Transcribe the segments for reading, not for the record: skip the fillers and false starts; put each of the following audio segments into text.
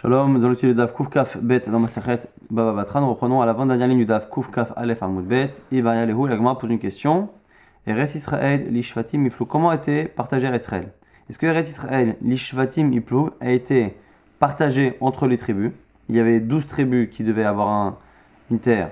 Shalom, dans l'étude du Daf Kuf Kaf Bet dans Masechet Baba Batra, nous reprenons à l'avant-dernière ligne du Daf Kuf Kaf Aleph Amud Bet. Ibaya Lehu, la Gemara pose une question. Eretz Israël, l'Ishvatim Iflou. Comment a été partagé Eretz Israël? Est-ce que Eretz Israël, l'Ishvatim Iflou, a été partagé entre les tribus? Il y avait 12 tribus qui devaient avoir une terre,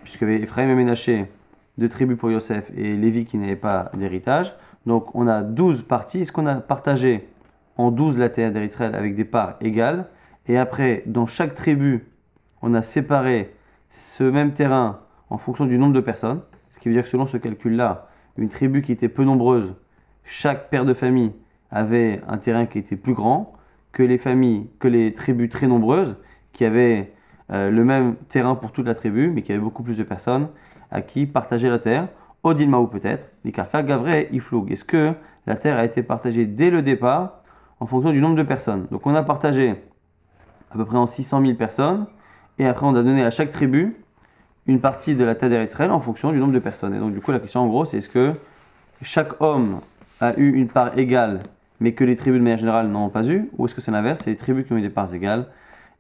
puisqu'il y avait Ephraim et Ménaché, 2 tribus pour Yosef, et Lévi qui n'avait pas d'héritage. Donc on a 12 parties. Est-ce qu'on a partagé en 12 la terre d'Eretz Israël avec des parts égales? Et après, dans chaque tribu, on a séparé ce même terrain en fonction du nombre de personnes. Ce qui veut dire que selon ce calcul-là, une tribu qui était peu nombreuse, chaque père de famille avait un terrain qui était plus grand que les tribus très nombreuses, qui avaient le même terrain pour toute la tribu, mais qui avaient beaucoup plus de personnes à qui partager la terre. Odilma ou peut-être, l'Ikarka, Gavre, Ifloug. Est-ce que la terre a été partagée dès le départ en fonction du nombre de personnes? Donc on a partagé à peu près en 600 000 personnes, et après on a donné à chaque tribu une partie de la terre d'Eretz Israël en fonction du nombre de personnes. Et donc du coup la question en gros c'est est-ce que chaque homme a eu une part égale mais que les tribus de manière générale n'en ont pas eu, ou est-ce que c'est l'inverse, c'est les tribus qui ont eu des parts égales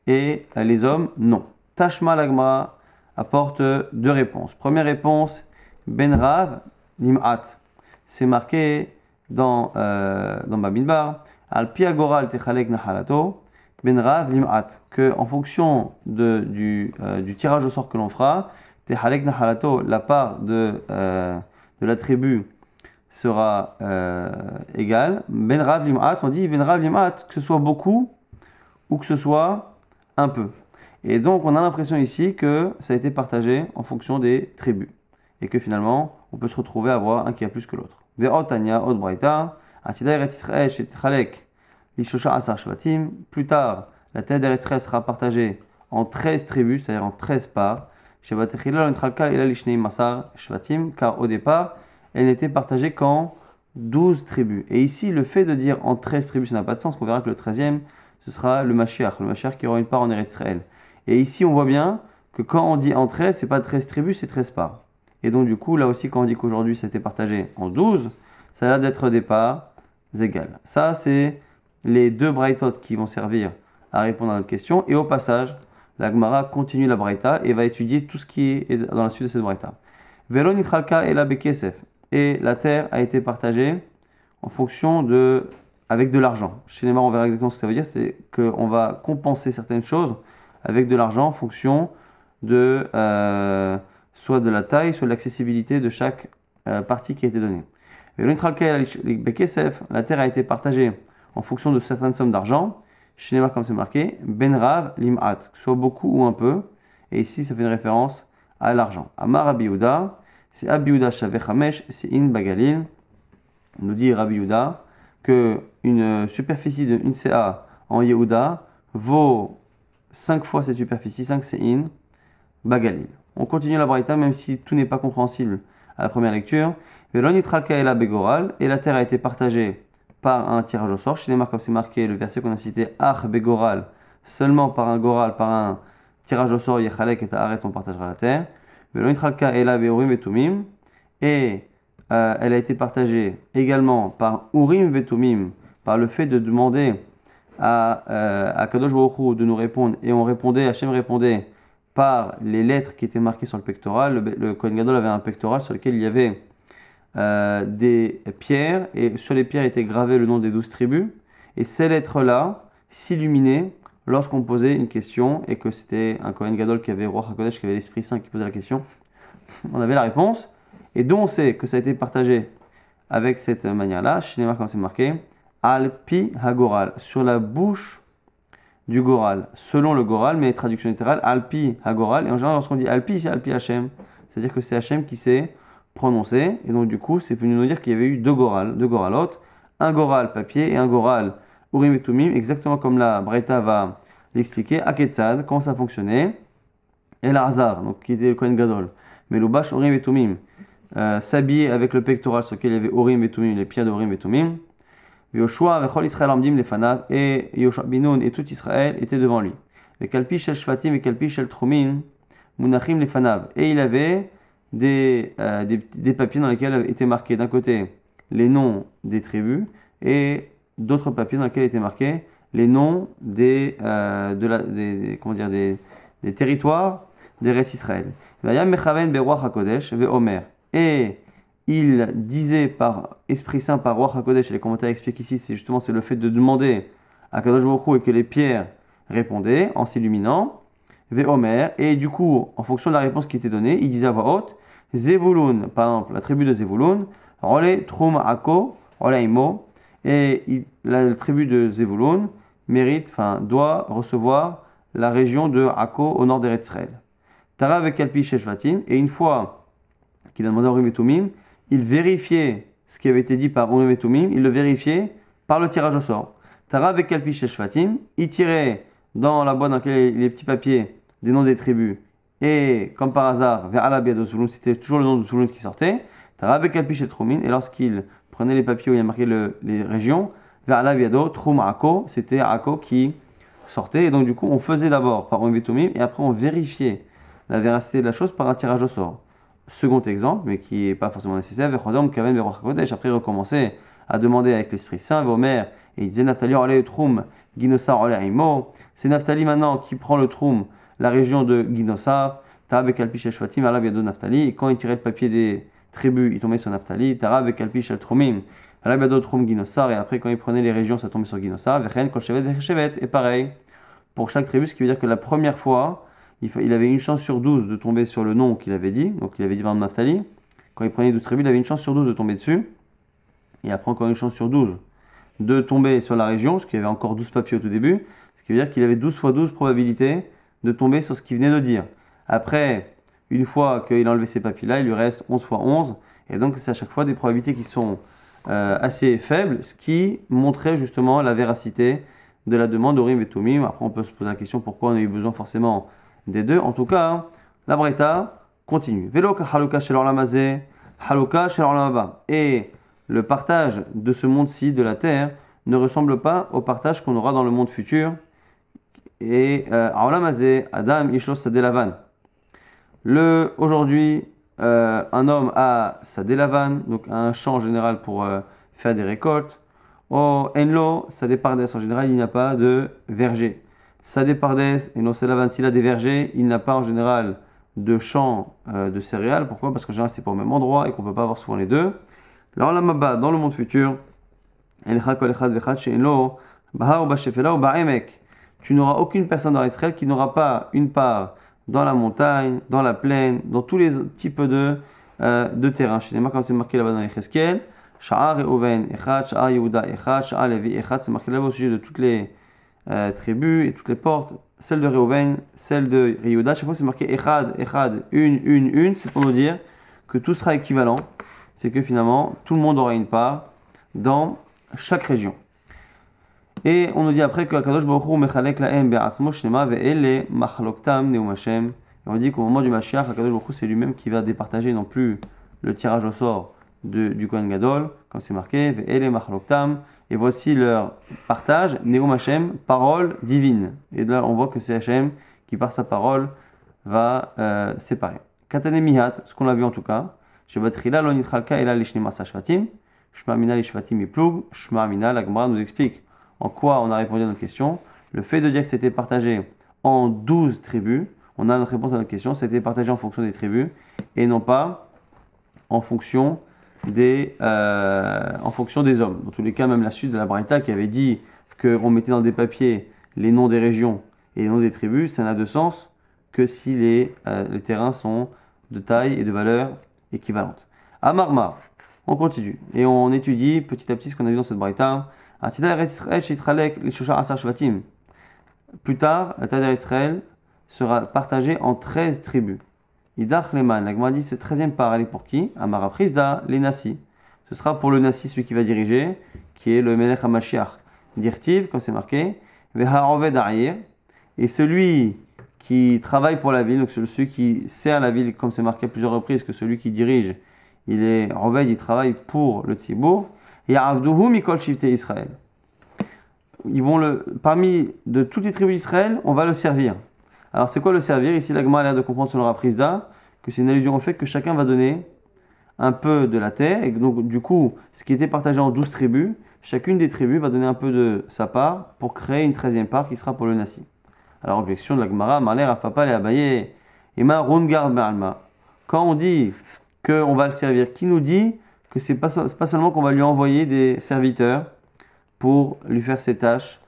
et les hommes non. Tashma l'Agmara apporte 2 réponses. Première réponse, Ben Rav Lim'at. C'est marqué dans Babinbar, Al Pi Agoral Techalek Nahalato. Ben Rav Lim'at, que en fonction du tirage au sort que l'on fera, Tehalek Nahalato, la part de la tribu sera égale. Ben Rav Lim'at, on dit Ben Rav Lim'at, que ce soit beaucoup ou que ce soit un peu. Et donc on a l'impression ici que ça a été partagé en fonction des tribus. Et que finalement, on peut se retrouver à avoir un qui a plus que l'autre. Ve'ot Tanya, Od Braïta, Atida Eretz Israël, Chet Chalek. Plus tard, la terre d'Eretz Israël sera partagée en 13 tribus, c'est-à-dire en 13 parts. Car au départ, elle n'était partagée qu'en 12 tribus. Et ici, le fait de dire en 13 tribus, ça n'a pas de sens. On verra que le 13e, ce sera le Mashiach qui aura une part en Eretz Israël. Et ici, on voit bien que quand on dit en 13, c'est pas 13 tribus, c'est 13 parts. Et donc, du coup, là aussi, quand on dit qu'aujourd'hui, ça a été partagé en 12, ça a l'air d'être des parts égales. Ça, c'est les 2 braïtot qui vont servir à répondre à notre question. Et au passage, la Gemara continue la braïta et va étudier tout ce qui est dans la suite de cette braïta. Velo nitralka et la bekesef. Et la terre a été partagée en fonction avec de l'argent. Chez Neymar, on verra exactement ce que ça veut dire. C'est qu'on va compenser certaines choses avec de l'argent en fonction de soit de la taille, soit de l'accessibilité de chaque partie qui a été donnée. Velo nitralka et la bekesef. La terre a été partagée en fonction de certaines sommes d'argent, chez Neymar comme c'est marqué, Ben Rav Lim'at, que ce soit beaucoup ou un peu, et ici ça fait une référence à l'argent. Amar Rabbi Yehuda, c'est Rabbi Yehuda Shaveh Chamesh, c'est In Bagalil, nous dit Rabbi Yehuda que une superficie de 1 CA en Yehuda vaut 5 fois cette superficie, 5 c'est In Bagalil. On continue la braïta même si tout n'est pas compréhensible à la première lecture. Velon Yitraka Ela Begoral, et la terre a été partagée par un tirage au sort. Chez les marques, comme c'est marqué, le verset qu'on a cité, Ach Begoral, seulement par un goral, par un tirage au sort, Yechalek et Ta'aret, on partagera la terre. Velon Yitraka Ela Beurim Vetumim, et elle a été partagée également par Urim Vetumim, par le fait de demander à Kadosh Baruch Hu de nous répondre, et Hachem répondait par les lettres qui étaient marquées sur le pectoral. Le Kohen Gadol avait un pectoral sur lequel il y avait des pierres, et sur les pierres était gravé le nom des 12 tribus, et ces lettres-là s'illuminaient lorsqu'on posait une question, et que c'était un Kohen Gadol qui avait Roi HaKodesh, qui avait l'Esprit Saint qui posait la question. On avait la réponse, et donc on sait que ça a été partagé avec cette manière-là. Chez Neymar, comme c'est marqué, Alpi Hagoral, sur la bouche du Goral, selon le Goral, mais traduction littérale, Alpi Hagoral, et en général lorsqu'on dit Alpi, c'est Alpi Hachem, c'est-à-dire que c'est Hachem qui s'est prononcé, et donc du coup c'est venu nous dire qu'il y avait eu 2 goralotes, un goral papier et un goral Urim et Tumim, exactement comme la Braïta va l'expliquer, à Ketzad, comment ça fonctionnait. El Hazar, donc qui était le Kohen Gadol, Melubash Urim et Tumim, s'habiller avec le pectoral sur lequel il y avait Urim et Tumim, les pierres de Urim et Tumim. Yoshua vechol Israël amdim lefanav, et Yoshua Binoun et tout Israël était devant lui. Et Kalpi shel Shvatim et Kalpi shel Trumim munachim lefanav, et il avait des papiers dans lesquels étaient marqués d'un côté les noms des tribus et d'autres papiers dans lesquels étaient marqués les noms comment dire, des territoires des restes Israël. Et il disait par Esprit Saint, par Ruach HaKodesh, et les commentaires expliquent ici, c'est le fait de demander à Kadosh Baruch Hu et que les pierres répondaient en s'illuminant. Ve'omer, et du coup, en fonction de la réponse qui était donnée, il disait à voix haute, Zevulun, par exemple, la tribu de Zevulun, Role Trum Ako, Role Imo, et la tribu de Zevulun doit recevoir la région de Ako au nord d'Eretz Israël. Tara avec Alpi Sheshvatim, et une fois qu'il a demandé à Urim et Tumim, il vérifiait ce qui avait été dit par Urim et Tumim, il le vérifiait par le tirage au sort. Tara avec Alpi Sheshvatim, il tirait dans la boîte dans laquelle les petits papiers des noms des tribus, et comme par hasard, vers Alabia de Zulun, c'était toujours le nom de Zulun qui sortait, Tara avec Alpi Shetrumin, et lorsqu'il prenait les papiers où il y a marqué les régions, vers Alabia de Trum Ako, c'était Ako qui sortait, et donc du coup on faisait d'abord par Urim et Tumim, et après on vérifiait la véracité de la chose par un tirage au sort. Second exemple, mais qui n'est pas forcément nécessaire, après il recommençait à demander avec l'Esprit Saint, Vomer, et il disait Naphtali Ole Trum, Ginosar Ole Aimo, c'est Naphtali maintenant qui prend le Trum, la région de Ginosar, Tarab et Kalpi Shel Shvatim, Alab Yado Naphtali, et quand il tirait le papier des tribus, il tombait sur Naphtali, Tarab et Kalpi Shel Trumim, Alab Yado Trum Ginosar, et après quand il prenait les régions, ça tombait sur Ginosar, Vechen Kol Shevet Vechevet, et pareil, pour chaque tribu, ce qui veut dire que la première fois, il avait une chance sur 12 de tomber sur le nom qu'il avait dit, donc il avait dit par Naphtali, quand il prenait 12 tribus, il avait une chance sur 12 de tomber dessus, et après encore une chance sur 12 de tomber sur la région, parce qu'il y avait encore 12 papiers au tout début, ce qui veut dire qu'il avait 12 fois 12 probabilités de tomber sur ce qu'il venait de dire. Après, une fois qu'il a enlevé ces papiers-là, il lui reste 11 fois 11, et donc c'est à chaque fois des probabilités qui sont assez faibles, ce qui montrait justement la véracité de la demande d'Urim et Tumim. Après, on peut se poser la question pourquoi on a eu besoin forcément des deux. En tout cas, la Braïta continue. Velo haluka shel olam hazeh, haluka shel olam haba. Et le partage de ce monde-ci, de la terre, ne ressemble pas au partage qu'on aura dans le monde futur. Et olam hazeh, Adam ishlo sadeh lavan. Aujourd'hui, un homme a sadeh lavan, donc un champ en général pour faire des récoltes. Oh, enlo, sadeh pardes, en général, il n'a pas de verger. Sadeh pardes, et non sadeh lavan, s'il a des vergers, il n'a pas en général de champ de céréales. Pourquoi? Parce qu'en général, c'est pas au même endroit et qu'on ne peut pas avoir souvent les deux. Alors, là, dans le monde futur, tu n'auras aucune personne dans Israël qui n'aura pas une part dans la montagne, dans la plaine, dans tous les types de terrains. Chez les marques, comme c'est marqué là-bas dans les Cheskel, Sha'ar Reuven Echad, Sha'ar Yehuda Echad, Sha'ar Levi Echad, c'est marqué là-bas au sujet de toutes les tribus et toutes les portes, celle de Reuven, celle de Yehuda. Chaque fois c'est marqué Echad, Echad, une, c'est pour nous dire que tout sera équivalent. C'est que finalement, tout le monde aura une part dans chaque région. Et on nous dit après que Akadosh Baruch Hu mechalek lahem be'atzmo shnema ve'ele machloktam neum Hashem. Et on dit qu'au moment du Mashiach, Akadosh Baruch Hu c'est lui-même qui va départager non plus le tirage au sort du Kohen Gadol, comme c'est marqué, ve'ele machloktam. Et voici leur partage, neum Hashem, parole divine. Et là on voit que c'est Hashem qui par sa parole va séparer. Katane mihat, ce qu'on a vu en tout cas. Shebatrila lo nitchalka ela lishnema sa shvatim. Shma mina lishvatim iplug. Shma mina, la Gemara nous explique en quoi on a répondu à notre question. Le fait de dire que c'était partagé en 12 tribus, on a notre réponse à notre question, c'était partagé en fonction des tribus et non pas en fonction des hommes. Dans tous les cas, même la suite de la Braïta qui avait dit qu'on mettait dans des papiers les noms des régions et les noms des tribus, ça n'a de sens que si les terrains sont de taille et de valeur équivalentes. À Marmar, on continue et on étudie petit à petit ce qu'on a vu dans cette Braïta. Plus tard, la terre d'Israël sera partagée en 13 tribus. Idach Leman, la Gemara dit cette 13e part, elle est pour qui? Amara Prisda, les Nassi. Ce sera pour le Nassi, celui qui va diriger, qui est le Melech HaMashiach. Dirtiv, comme c'est marqué, Veharoved A'ir, et celui qui travaille pour la ville, donc celui qui sert la ville, comme c'est marqué à plusieurs reprises, que celui qui dirige, il est Roved, il travaille pour le Tzibour. Ya'avduhu mikol shivtei Israël. Parmi de toutes les tribus d'Israël, on va le servir. Alors c'est quoi le servir? Ici la Gemara a l'air de comprendre selon la Prisda que c'est une allusion au fait que chacun va donner un peu de la terre et donc du coup ce qui était partagé en 12 tribus chacune des tribus va donner un peu de sa part pour créer une 13e part qui sera pour le Nassi. Alors, objection de la Gemara, Marler, Afapal et Abaye, Ema, Rongard, Me'alma. Quand on dit qu'on va le servir, qui nous dit que c'est pas seulement qu'on va lui envoyer des serviteurs pour lui faire ses tâches,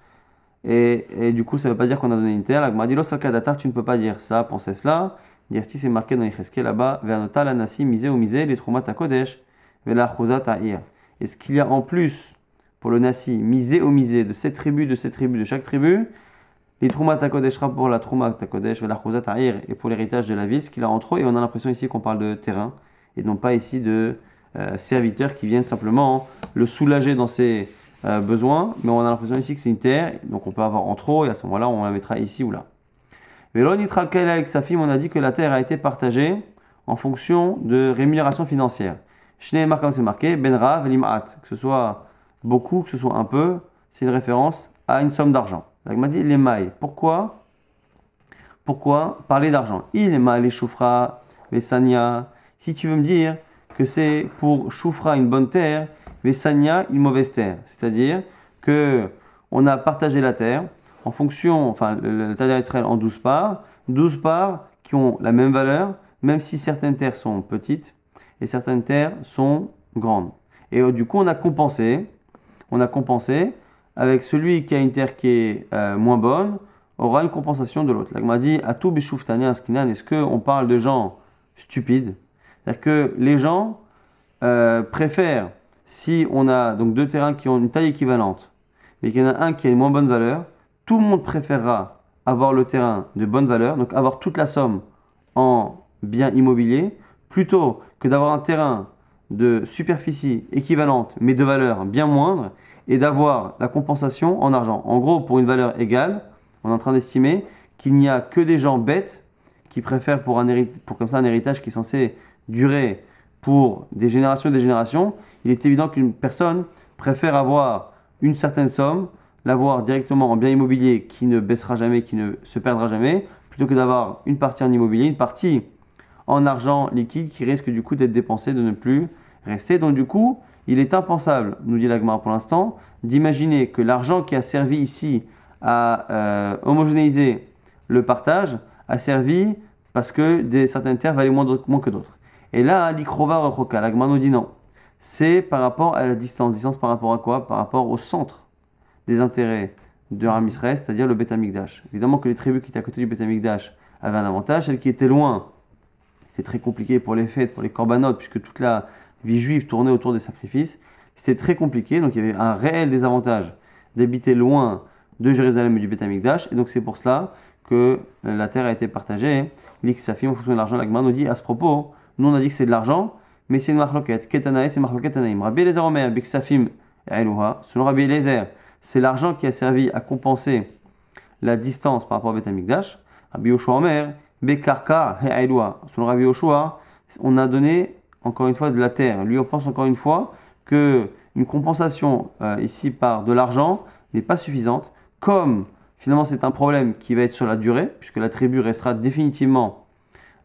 et du coup, ça ne veut pas dire qu'on a donné une terre. La Gemara dit, Lo, tu ne peux pas dire ça, penser cela. Dire si c'est marqué dans Yecheskel là-bas, Vernota, la Nassi, misé ou misé, les Troumat à Kodesh, Vela Chosat à Ir. Est-ce qu'il y a en plus, pour le Nassi, misé ou misé, de cette tribu, de chaque tribu, les Troumat à Kodesh sera pour la Troumat à Kodesh, Vela Chosat à Ir, et pour l'héritage de la ville, ce qu'il a entre eux, et on a l'impression ici qu'on parle de terrain, et non pas ici de serviteurs qui viennent simplement le soulager dans ses besoins, mais on a l'impression ici que c'est une terre, donc on peut avoir en trop, et à ce moment-là, on la mettra ici ou là. Velo Nitral Kael avec Safim, on a dit que la terre a été partagée en fonction de rémunération financière. Shneemar, comme c'est marqué, Benra, Velim'at, que ce soit beaucoup, que ce soit un peu, c'est une référence à une somme d'argent. La Gemara dit les mailles. Pourquoi parler d'argent? Il est mal, les choufra, les sanya. Si tu veux me dire que c'est pour choufra une bonne terre, les sanya une mauvaise terre, c'est-à-dire que on a partagé la terre en fonction, enfin la terre d'Israël en 12 parts qui ont la même valeur, même si certaines terres sont petites et certaines terres sont grandes. Et du coup, on a compensé avec celui qui a une terre qui est moins bonne, aura une compensation de l'autre. Là, on m'a dit, Atou Bishuftani Askinan, est-ce qu'on parle de gens stupides? C'est-à-dire que les gens préfèrent, si on a donc deux terrains qui ont une taille équivalente, mais qu'il y en a un qui a une moins bonne valeur, tout le monde préférera avoir le terrain de bonne valeur, donc avoir toute la somme en biens immobiliers, plutôt que d'avoir un terrain de superficie équivalente, mais de valeur bien moindre, et d'avoir la compensation en argent. En gros, pour une valeur égale, on est en train d'estimer qu'il n'y a que des gens bêtes qui préfèrent pour comme ça un héritage qui est censé durer pour des générations et des générations. Il est évident qu'une personne préfère avoir une certaine somme, l'avoir directement en bien immobilier qui ne baissera jamais, qui ne se perdra jamais, plutôt que d'avoir une partie en immobilier, une partie en argent liquide qui risque du coup d'être dépensé, de ne plus rester. Donc du coup, il est impensable, nous dit la Gemara pour l'instant, d'imaginer que l'argent qui a servi ici à homogénéiser le partage a servi parce que certaines terres valaient moins que d'autres. Et là, l'Ikrova Rechoka, la Gemara nous dit non. C'est par rapport à la distance. Distance par rapport à quoi? Par rapport au centre des intérêts de Ram Israël, c'est-à-dire le Beth Amikdash. Évidemment que les tribus qui étaient à côté du Beth Amikdash avaient un avantage. Celles qui étaient loin, c'était très compliqué pour les fêtes, pour les korbanot, puisque toute la vie juive tournait autour des sacrifices. C'était très compliqué, donc il y avait un réel désavantage d'habiter loin de Jérusalem et du Beth Amikdash. Et donc c'est pour cela que la terre a été partagée. L'Iksafim, en fonction de l'argent, la Gemara nous dit à ce propos, nous on a dit que c'est de l'argent, mais c'est une marloquette. Ketanae, c'est marloquette anaïm. Rabbi Eliezer Omer, Biksafim Eluha, selon Rabbi Eliezer, c'est l'argent qui a servi à compenser la distance par rapport au Beth Amikdash. Rabbi Yoshua Omer, Bekarka Eluha, selon Rabbi Yoshua, on a donné encore une fois de la terre. Lui, on pense encore une fois que une compensation ici par de l'argent n'est pas suffisante. Comme finalement c'est un problème qui va être sur la durée, puisque la tribu restera définitivement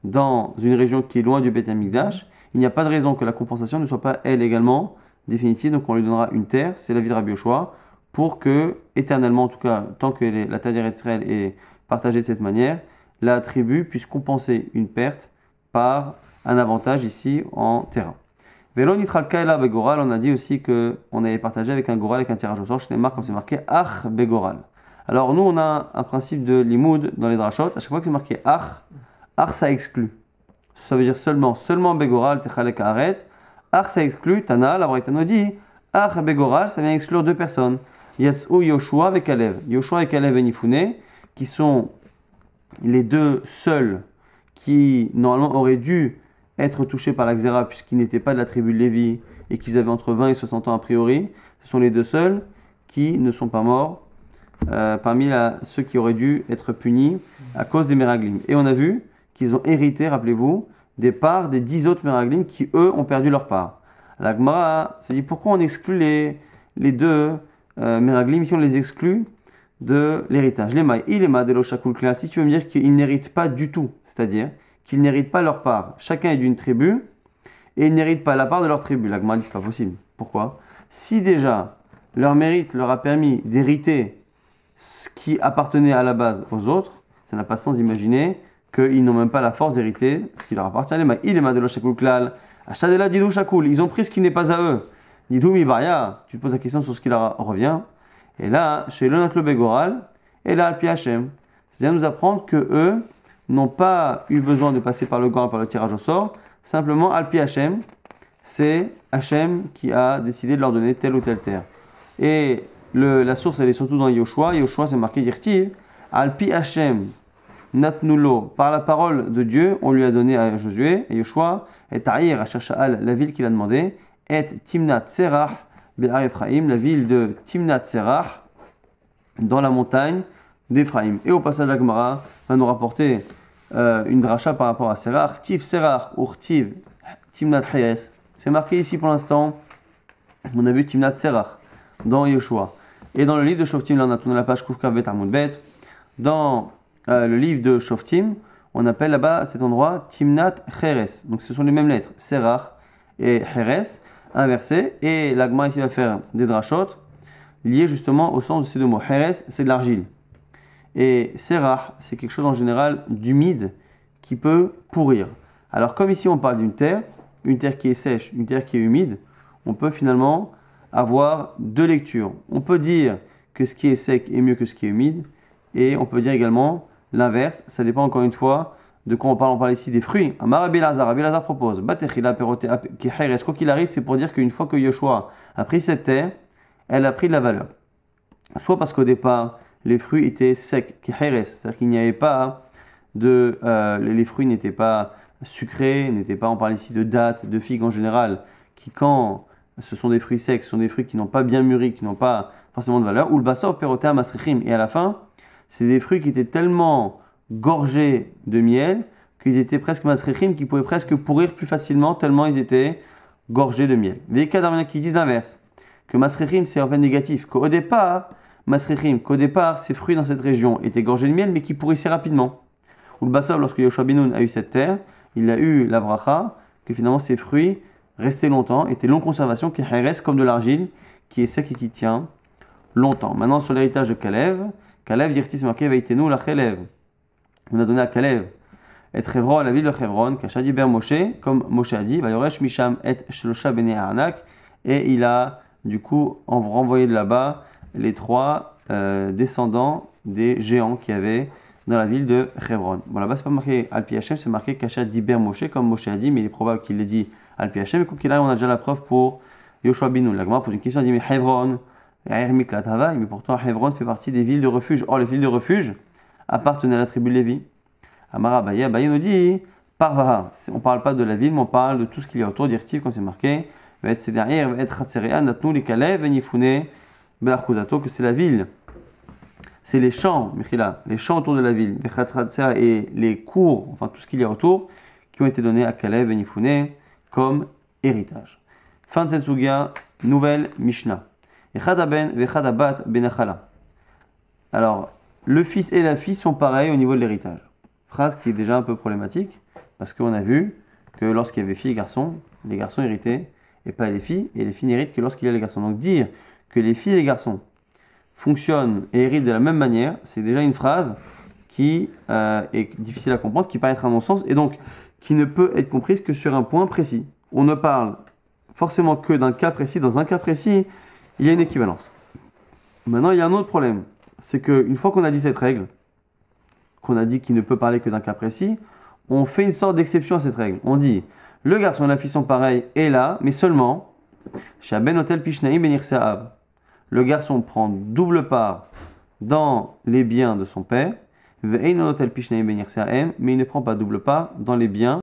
dans une région qui est loin du Beth Amikdash, il n'y a pas de raison que la compensation ne soit pas elle également définitive. Donc on lui donnera une terre, c'est l'avis de Rabbi Yoshua, pour que éternellement, en tout cas tant que la terre d'Israël est partagée de cette manière, la tribu puisse compenser une perte par un avantage ici en terrain. Velo nitral kaela begoral, on a dit aussi qu'on avait partagé avec un goral, avec un tirage au sort, chez comme c'est marqué ach begoral. Alors nous on a un principe de limoud dans les drachot, à chaque fois que c'est marqué ach ça exclut. Ça veut dire seulement begoral, techalek haaretz. Ach ça exclut, Tana, la Braïta nous dit, ach begoral, ça vient exclure deux personnes. Yatsou Yoshua et Kalev. Yoshua et Kalev et Nifune, qui sont les deux seuls qui normalement auraient dû être touchés par la Xéra puisqu'ils n'étaient pas de la tribu de Lévi et qu'ils avaient entre 20 et 60 ans a priori. Ce sont les deux seuls qui ne sont pas morts parmi ceux qui auraient dû être punis à cause des Meraglim. Et on a vu qu'ils ont hérité, rappelez-vous, des parts des 10 autres Meraglim qui, eux, ont perdu leur part. La Gemara se dit pourquoi on exclut les deux Meraglim, ici on les exclut de l'héritage. Les mailles, il est madelo shakul klal. Si tu veux me dire qu'ils n'héritent pas du tout, c'est-à-dire qu'ils n'héritent pas leur part. Chacun est d'une tribu et ils n'héritent pas la part de leur tribu. La Gemara dit c'est pas possible. Pourquoi? Si déjà leur mérite leur a permis d'hériter ce qui appartenait à la base aux autres, ça n'a pas de sens d'imaginer qu'ils n'ont même pas la force d'hériter ce qui leur appartient. Il est madelo shakul klal. Achadela didou shakul. Ils ont pris ce qui n'est pas à eux. Didou mi baya. Tu te poses la question sur ce qui leur revient. Et là, chez le Natlo Begoral, et là, Alpi Hachem. C'est-à-dire nous apprendre que eux n'ont pas eu besoin de passer par le Goral, par le tirage au sort. Simplement, Alpi Hachem, c'est Hachem qui a décidé de leur donner telle ou telle terre. Et la source, elle est surtout dans Yoshua. Yoshua, c'est marqué Yirtiv. Alpi Hachem, Natnulo, par la parole de Dieu, on lui a donné à Josué et Yoshua, et Ta'ir, à Shasha'al, la ville qu'il a demandé, et Timnat Serach, Be'ar Ephraim, la ville de Timnat Serach, dans la montagne d'Ephraim. Et au passage, la Gemara va nous rapporter une dracha par rapport à Serach. Tiv Serach, Urtiv, Timnat Hayes. C'est marqué ici pour l'instant. On a vu Timnat Serach dans Yoshua. Et dans le livre de Shoftim, là on a tourné la page Koufka Bet Amud Bet. Dans le livre de Shoftim, on appelle là-bas cet endroit Timnat Cheres. Donc ce sont les mêmes lettres, Serach et Cheres, inversées. Et l'Agma ici va faire des drachot liés justement au sens de ces deux mots. Cheres, c'est de l'argile. Et Serach, c'est quelque chose en général d'humide qui peut pourrir. Alors comme ici on parle d'une terre qui est sèche, une terre qui est humide, on peut finalement avoir deux lectures. On peut dire que ce qui est sec est mieux que ce qui est humide, et on peut dire également l'inverse. Ça dépend encore une fois de quoi on parle. On parle ici des fruits. Amar Rabbi Elazar propose, quoi qu'il arrive, c'est pour dire qu'une fois que Yoshua a pris cette terre, elle a pris de la valeur. Soit parce qu'au départ, les fruits étaient secs, c'est-à-dire qu'il n'y avait pas de... les fruits n'étaient pas sucrés, n'étaient pas, on parle ici de dattes, de figues en général, qui quand ce sont des fruits secs, ce sont des fruits qui n'ont pas bien mûri, qui n'ont pas forcément de valeur, ou le basov perotea masrichim, et à la fin, c'est des fruits qui étaient tellement gorgés de miel qu'ils étaient presque masrichim, qui pouvaient presque pourrir plus facilement tellement ils étaient gorgés de miel. Les cas qui disent l'inverse, que masrichim c'est en fait négatif, qu'au départ, ces fruits dans cette région étaient gorgés de miel mais qui pourrissaient rapidement. Ou le basov, lorsque Yoshua Binoun a eu cette terre, il a eu la bracha, que finalement ces fruits restaient longtemps, étaient longue conservation, qui reste comme de l'argile, qui est sec et qui tient longtemps. Maintenant sur l'héritage de Kalev, Yirtis marqué Vaïtenu la Chelev. On a donné à Kalev et Hebron, la ville de Hebron, Kachadi Ber Moshe, comme Moshe a dit, Vayoresh Misham et Shlosha Bene Anak, et il a du coup renvoyé de là-bas les trois descendants des géants qu'il y avait dans la ville de Hebron. Bon, là-bas, c'est pas marqué Alpi Hashem, c'est marqué Kachadi Ber Moshe, comme Moshe a dit, mais il est probable qu'il l'ait dit Alpi Hashem. Et quoi qu'il arrive, on a déjà la preuve pour Yoshua Binoun. La Gemara pose une question, elle dit, mais Hebron, mais pourtant Hebron fait partie des villes de refuge. Or, les villes de refuge appartenaient à la tribu de Lévi. Amara Abaye nous dit, Parvaha, on ne parle pas de la ville, mais on parle de tout ce qu'il y a autour d'Irtiv, quand c'est marqué, que c'est la ville, c'est les champs, les champs autour de la ville, et les cours, enfin tout ce qu'il y a autour, qui ont été donnés à Kalev et Nifune comme héritage. Fin de cette sugia, nouvelle Mishnah. Alors, le fils et la fille sont pareils au niveau de l'héritage. Phrase qui est déjà un peu problématique, parce qu'on a vu que lorsqu'il y avait filles et garçons, les garçons héritaient et pas les filles, et les filles n'héritent que lorsqu'il y a les garçons. Donc dire que les filles et les garçons fonctionnent et héritent de la même manière, c'est déjà une phrase qui est difficile à comprendre, qui paraît être un non-sens, et donc qui ne peut être comprise que sur un point précis. On ne parle forcément que d'un cas précis. Dans un cas précis, il y a une équivalence. Maintenant, il y a un autre problème. C'est qu'une fois qu'on a dit cette règle, qu'on a dit qu'il ne peut parler que d'un cas précis, on fait une sorte d'exception à cette règle. On dit, le garçon et la fille sont pareils et là, mais seulement, Shaben Otel Pishnaim Benir Sa'ab. Le garçon prend double part dans les biens de son père, Ve'ein Otel Pishnaim Benir Sa'am, mais il ne prend pas double part dans les biens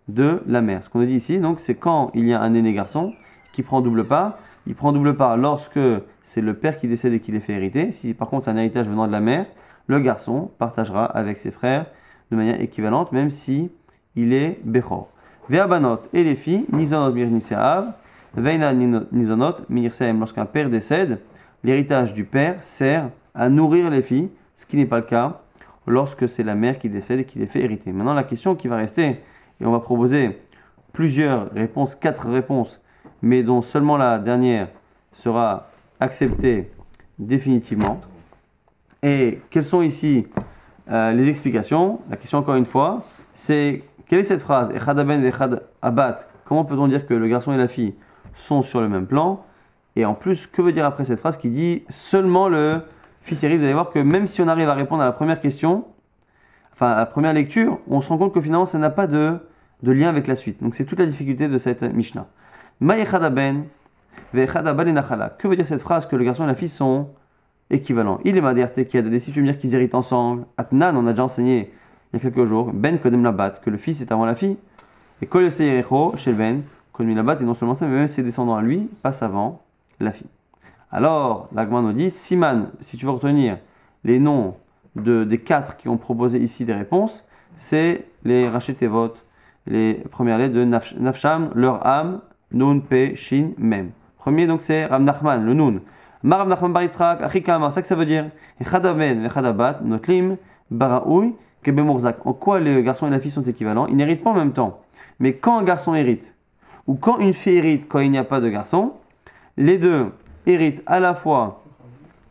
de la mère. Ce qu'on a dit ici, donc, c'est quand il y a un aîné garçon qui prend double part. Il prend double part lorsque c'est le père qui décède et qui les fait hériter. Si par contre c'est un héritage venant de la mère, le garçon partagera avec ses frères de manière équivalente, même si il est Bechor. Ve'abanot et les filles, Nizonot mir niseav, Veina Nizonot mir seem. Lorsqu'un père décède, l'héritage du père sert à nourrir les filles, ce qui n'est pas le cas lorsque c'est la mère qui décède et qui les fait hériter. Maintenant la question qui va rester, et on va proposer plusieurs réponses, 4 réponses, mais dont seulement la dernière sera accepté définitivement. Et quelles sont ici les explications? La question, encore une fois, c'est quelle est cette phrase? Echad aben ve'echad abat. Comment peut-on dire que le garçon et la fille sont sur le même plan? Et en plus, que veut dire après cette phrase qui dit seulement le fils hérite? Vous allez voir que même si on arrive à répondre à la première question, enfin à la première lecture, on se rend compte que finalement ça n'a pas de lien avec la suite. Donc c'est toute la difficulté de cette Mishnah. Ma echad aben ve'echad abat lenachala. Que veut dire cette phrase que le garçon et la fille sont équivalents? Il est maderte qui a donné, si tu veux me dire qu'ils héritent ensemble. Atnan, on a déjà enseigné il y a quelques jours, ben kodem labat, que le fils est avant la fille. Et kol yeseyerecho shel ben, kodem labat, et non seulement ça, mais même ses descendants à lui passent avant la fille. Alors, l'Agma nous dit, Siman, si tu veux retenir les noms des 4 qui ont proposé ici des réponses, c'est les Rachetevot, les premières lettres de Nafsham, leur âme, Nun, Pe, Shin, Mem. Premier, donc, c'est Rav Nachman, le Nun. Mar Rav Nachman bar Yitzchak, Achikama, ça que ça veut dire. Echad aben, vechad abat, notlim, baraoui, kebemorzak. En quoi les garçons et la fille sont équivalents? Ils n'héritent pas en même temps. Mais quand un garçon hérite, ou quand une fille hérite quand il n'y a pas de garçon, les deux héritent à la fois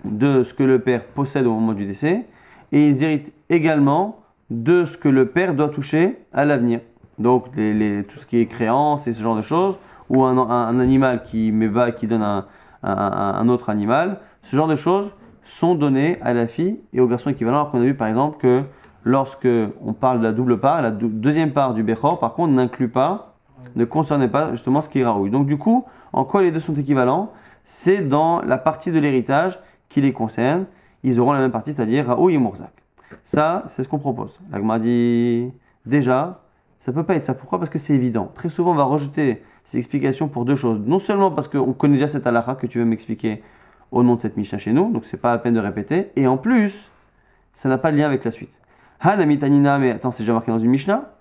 de ce que le père possède au moment du décès, et ils héritent également de ce que le père doit toucher à l'avenir. Donc tout ce qui est créance et ce genre de choses, ou un animal qui donne un autre animal, ce genre de choses sont données à la fille et au garçon équivalent. Alors qu'on a vu par exemple que lorsque on parle de la double part, la deuxième part du Bechor, par contre, ne concernait pas justement ce qui est Raoui. Donc du coup, en quoi les deux sont équivalents? C'est dans la partie de l'héritage qui les concerne. Ils auront la même partie, c'est-à-dire Raoui et Mourzak. Ça, c'est ce qu'on propose. L'Agma dit déjà, ça ne peut pas être ça. Pourquoi? Parce que c'est évident. Très souvent, on va rejeter ces explications pour deux choses. Non seulement parce qu'on connaît déjà cette halakha que tu veux m'expliquer au nom de cette Mishnah chez nous, donc c'est pas la peine de répéter. Et en plus, ça n'a pas de lien avec la suite. Hanamitanina, mais attends, c'est déjà marqué dans une Mishnah.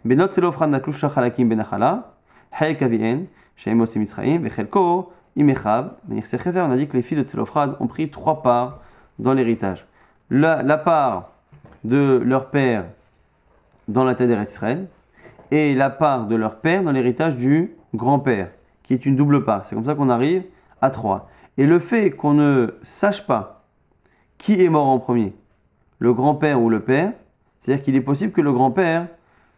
Benot selofran naklusha chalakim benachala, hayek avien, sheimos mitzraim, vechelko, imechab, benirsechever. On a dit que les filles de Tselophrad ont pris 3 parts dans l'héritage. La part de leur père dans la terre d'Israël et la part de leur père dans l'héritage du grand-père, qui est une double part. C'est comme ça qu'on arrive à 3. Et le fait qu'on ne sache pas qui est mort en premier, le grand-père ou le père, c'est-à-dire qu'il est possible que le grand-père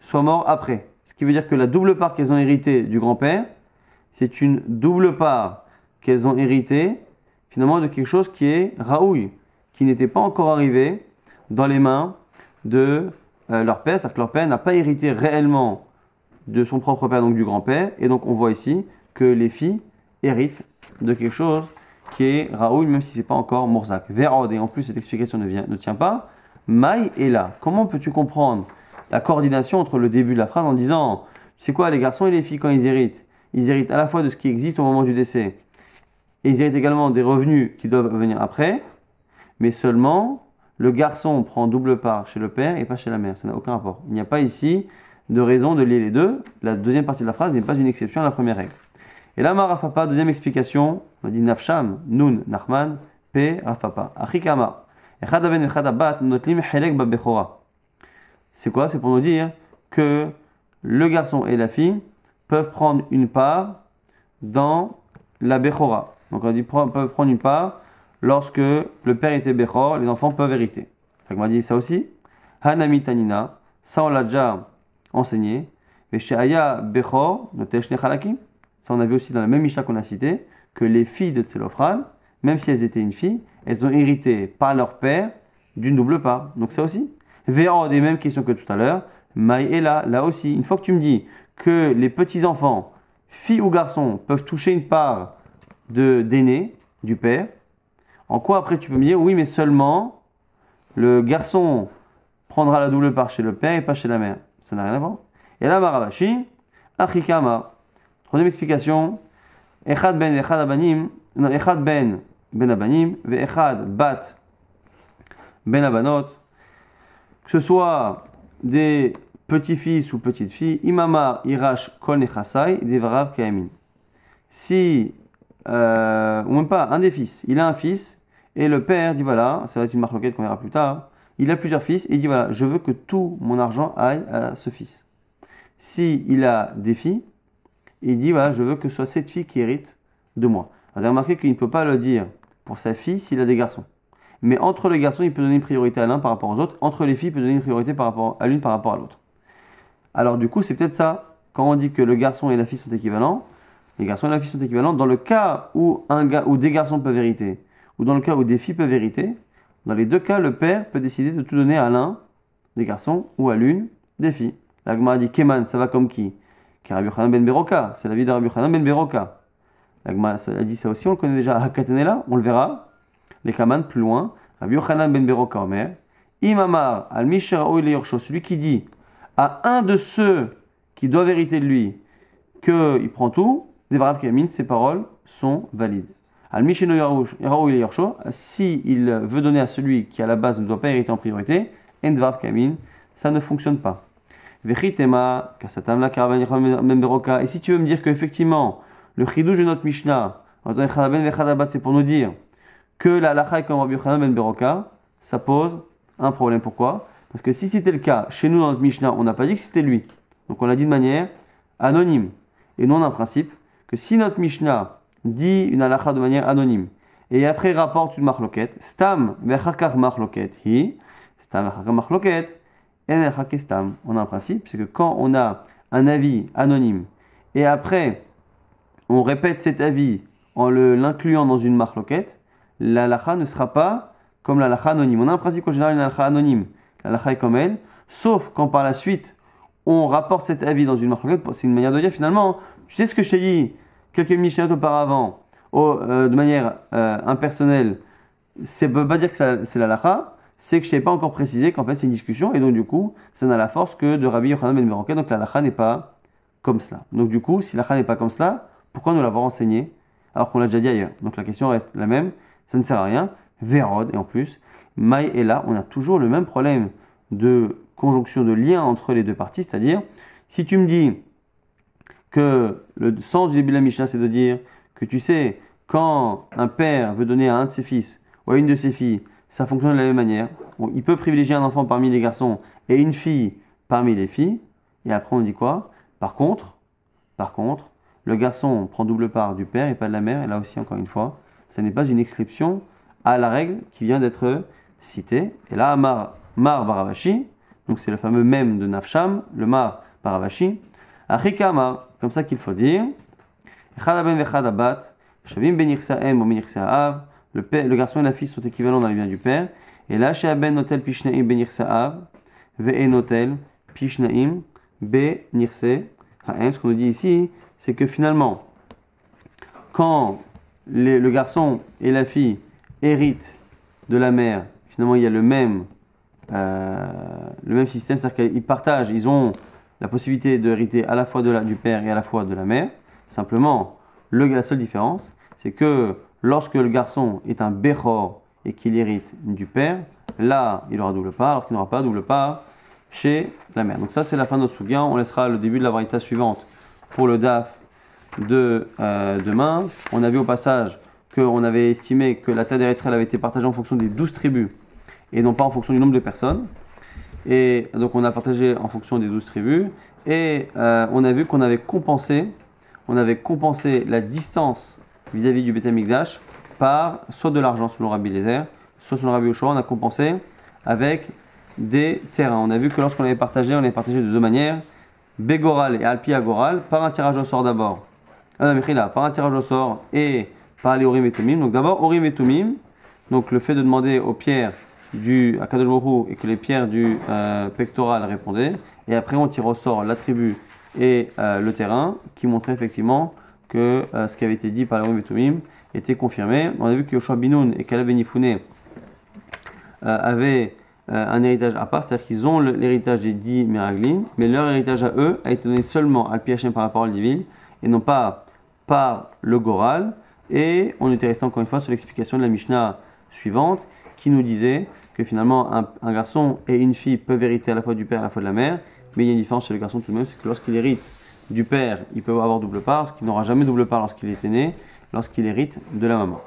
soit mort après. Ce qui veut dire que la double part qu'elles ont héritée du grand-père, c'est une double part qu'elles ont héritée finalement de quelque chose qui est raoui, qui n'était pas encore arrivé dans les mains de leur père. C'est-à-dire que leur père n'a pas hérité réellement de son propre père, donc du grand-père. Et donc on voit ici que les filles héritent de quelque chose qui est raoui, même si ce n'est pas encore Mourzak. Vérod, et en plus cette explication ne tient pas. Maï est là. Comment peux-tu comprendre la coordination entre le début de la phrase en disant, c'est quoi les garçons et les filles quand ils héritent à la fois de ce qui existe au moment du décès, et ils héritent également des revenus qui doivent venir après, mais seulement le garçon prend double part chez le père et pas chez la mère. Ça n'a aucun rapport. Il n'y a pas ici de raison de lier les deux. La deuxième partie de la phrase n'est pas une exception à la première règle. Et là, Rafapa, deuxième explication, on a dit Nafsham, Nun, Nachman, Pe, Rafapa. Achikama. Echadaben echadabat, notlim helek babechora. C'est quoi? C'est pour nous dire que le garçon et la fille peuvent prendre une part dans la Bechora. Donc on dit peuvent prendre une part lorsque le père était Bechor, les enfants peuvent hériter. Donc on m'a dit ça aussi. Hanami Tanina, ça on l'a déjà enseigné. Mais chez Aya Bechor, notesh nechalakim, ça on a vu aussi dans la même Mishnah qu'on a cité, que les filles de Tselophrad, même si elles étaient une fille, elles ont hérité par leur père d'une double part. Donc ça aussi. Véro, des mêmes questions que tout à l'heure. Maï est là aussi. Une fois que tu me dis que les petits-enfants, filles ou garçons, peuvent toucher une part d'aîné, du père, en quoi après tu peux me dire, oui, mais seulement le garçon prendra la double part chez le père et pas chez la mère. Ça n'a rien à voir. Et là, Marabashi, Achikama. Troisième explication. Echad ben abanim, non, Echad ben abanim, ve Echad bat ben abanot. Que ce soit des petits-fils ou petites-filles, imama irash kol nechasai devarav kayamin. Si, ou même pas, un des fils, il a un fils, et le père dit voilà, ça va être une marloquette qu'on verra plus tard, il a plusieurs fils, et il dit voilà, je veux que tout mon argent aille à ce fils. Si il a des filles, il dit voilà, je veux que ce soit cette fille qui hérite de moi. Vous avez remarqué qu'il ne peut pas le dire pour sa fille s'il a des garçons. Mais entre les garçons, il peut donner une priorité à l'un par rapport aux autres. Entre les filles, il peut donner une priorité à l'une par rapport à l'autre. Alors du coup, c'est peut-être ça. Quand on dit que le garçon et la fille sont équivalents, les garçons et la fille sont équivalents. Dans le cas où des garçons peuvent hériter, ou dans le cas où des filles peuvent hériter, dans les deux cas, le père peut décider de tout donner à l'un des garçons ou à l'une des filles. La Gemara dit Keman, ça va comme qui? Rabbi Yochanan ben Beroka, c'est la vie de Rabbi Yochanan ben Beroka. La Gemara a dit ça aussi, on le connaît déjà. Hakatenela, on le verra. Les Kaman plus loin. Rabbi Yochanan ben Beroka Omer. Imamar al Mishraou il Yorsho, celui qui dit à un de ceux qui doivent hériter de lui qu'il prend tout, Devarav Kamin, ses paroles sont valides. Al Mishraou il Yorsho, si il veut donner à celui qui à la base ne doit pas hériter en priorité, En Devarav Kamin, ça ne fonctionne pas. Vechitema, Kasatam la Karavan ben Beroka. Et si tu veux me dire qu'effectivement, le chidouj de notre Mishnah, c'est pour nous dire que la halakha est comme Rabbi Yochanan ben Beroka, ça pose un problème. Pourquoi? Parce que si c'était le cas, chez nous dans notre Mishnah, on n'a pas dit que c'était lui. Donc on l'a dit de manière anonyme. Et nous on a un principe que si notre Mishnah dit une halakha de manière anonyme, et après rapporte une marloquette, stam vechakar marloquette hi, stam vechakar marloquette, on a un principe, c'est que quand on a un avis anonyme, et après on répète cet avis en l'incluant dans une marloquette, la halakha ne sera pas comme la halakha anonyme. On a un principe qu'en général, une halakha anonyme, la halakha est comme elle, sauf quand par la suite, on rapporte cet avis dans une marloquette. C'est une manière de dire finalement, tu sais ce que je t'ai dit quelques mishnayot auparavant, de manière impersonnelle, ça ne veut pas dire que c'est la halakha, c'est que je ne t'ai pas encore précisé qu'en fait c'est une discussion, et donc du coup, ça n'a la force que de Rabbi Yochanan ben Beroka, donc la halakha n'est pas comme cela. Donc du coup, si la halakha n'est pas comme cela, pourquoi nous l'avoir enseigné alors qu'on l'a déjà dit ailleurs? Donc la question reste la même, ça ne sert à rien. Vérod, et en plus, Maï et là, on a toujours le même problème de conjonction, de lien entre les deux parties, c'est-à-dire, si tu me dis que le sens du début de la Mishnah, c'est de dire que tu sais, quand un père veut donner à un de ses fils ou à une de ses filles, ça fonctionne de la même manière. Il peut privilégier un enfant parmi les garçons et une fille parmi les filles, et après on dit quoi? Par contre, le garçon prend double part du père et pas de la mère, et là aussi, encore une fois, ça n'est pas une exception à la règle qui vient d'être citée. Et là, Mar Baravashi, donc c'est le fameux même de Nafsham, le Mar Baravashi, Achikama, comme ça qu'il faut dire, Echadaben vechadabat, Shavim ben Yirsaem ou ben Yirsaav, le garçon et la fille sont équivalents dans les biens du père, et là, Sheaben notel Pishnaim ben Yirsaav, Ve'e notel Pishnaim ben Yirsaav. Ce qu'on nous dit ici, c'est que finalement, quand le garçon et la fille héritent de la mère, finalement il y a le même système, c'est-à-dire qu'ils partagent, ils ont la possibilité d'hériter à la fois du père et à la fois de la mère. Simplement, la seule différence, c'est que lorsque le garçon est un Bechor et qu'il hérite du père, là il aura double part, alors qu'il n'aura pas double part chez la mère. Donc ça c'est la fin de notre sougyan. On laissera le début de la variété suivante pour le DAF de demain. On a vu au passage qu'on avait estimé que la terre d'Eretz Israël avait été partagée en fonction des 12 tribus et non pas en fonction du nombre de personnes. Et donc on a partagé en fonction des 12 tribus et on a vu qu'on avait compensé la distance vis-à-vis du Beth Amikdash par soit de l'argent selon Rabbi Eliezer, soit selon Rabbi Yoshua. On a compensé avec des terrains. On a vu que lorsqu'on avait partagé, on avait partagé de deux manières, Bégoral et Alpi Agoral, par un tirage au sort d'abord. Par un tirage au sort et par les Orim et Tumim. Donc d'abord Orim et Tumim, donc le fait de demander aux pierres du Akadosh Baruch Hu et que les pierres du pectoral répondaient, et après on tire au sort la tribu et le terrain, qui montrait effectivement que ce qui avait été dit par les Orim et Tumim était confirmé. On a vu que Yoshua Binoun et Kalev ben Yifune avaient un héritage à part, c'est-à-dire qu'ils ont l'héritage des 10 Meraglim, mais leur héritage à eux a été donné seulement à Pi Hashem par la parole divine, et non pas par le Goral. Et on était resté encore une fois sur l'explication de la Mishnah suivante, qui nous disait que finalement un garçon et une fille peuvent hériter à la fois du père et à la fois de la mère, mais il y a une différence chez le garçon tout de même, c'est que lorsqu'il hérite du père, il peut avoir double part, ce qui n'aura jamais double part lorsqu'il était né, lorsqu'il hérite de la maman.